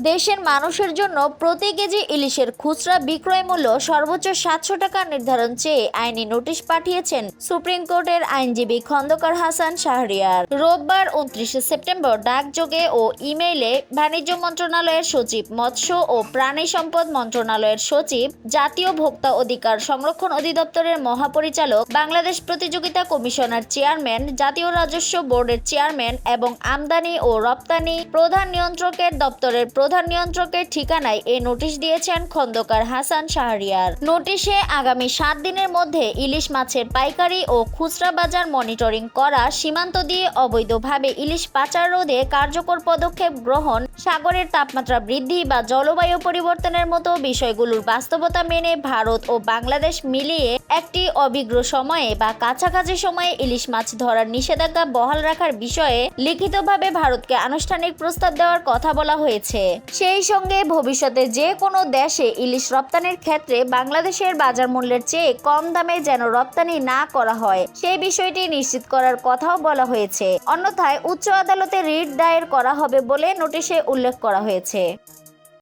দেশের মানুষের জন্য প্রতি কেজি ইলিশের খুচরা বিক্রয় মূল্য সর্বোচ্চ 700 টাকা নির্ধারণ চেয়ে আইনি নোটিশ পাঠিয়েছেন সুপ্রিম কোর্টের আইনজীবী খন্দকার হাসান শাহরিয়ার। রোববার 29 সেপ্টেম্বর ডাকযোগে ও ইমেইলে বাণিজ্য মন্ত্রণালয়ের সচিব, মৎস্য ও প্রাণী সম্পদ মন্ত্রণালয়ের সচিব, জাতীয় ভোক্তা অধিকার সংরক্ষণ অধিদপ্তরের মহাপরিচালক, বাংলাদেশ প্রতিযোগিতা কমিশনের চেয়ারম্যান, জাতীয় রাজস্ব বোর্ডের চেয়ারম্যান এবং আমদানি ও রপ্তানি প্রধান নিয়ন্ত্রকের দপ্তরের প্রধান নিয়ন্ত্রকের ঠিকানায় এই নোটিশ দিয়েছেন খন্দকার হাসান শাহরিয়ার। নোটিশে আগামী 7 দিনের মধ্যে ইলিশ মাছের পাইকারি ও খুচরা বাজার মনিটরিং করা, সীমান্ত দিয়ে অবৈধভাবে ইলিশ পাচার রোধে কার্যকর পদক্ষেপ গ্রহণ, সাগরের তাপমাত্রা বৃদ্ধি বা জলবায়ু পরিবর্তনের মতো বিষয়গুলোর বাস্তবতা মেনে ভারত ও বাংলাদেশ মিলিয়ে একটি অবিগ্র সময়ে বা কাছাকাছি সময়ে ইলিশ মাছ ধরার নিষেধাজ্ঞা বহাল রাখার বিষয়ে লিখিতভাবে ভারতকে আনুষ্ঠানিক প্রস্তাব দেওয়ার কথা বলা হয়েছে। সেই সঙ্গে ভবিষ্যতে যে কোনো দেশে ইলিশ রপ্তানির ক্ষেত্রে বাংলাদেশের বাজার মূল্যের চেয়ে কম দামে যেন রপ্তানি না করা হয় সেই বিষয়টি নিশ্চিত করার কথাও বলা হয়েছে। অন্যথায় উচ্চ আদালতে রিট দায়ের করা হবে বলে নোটিশে উল্লেখ করা হয়েছে।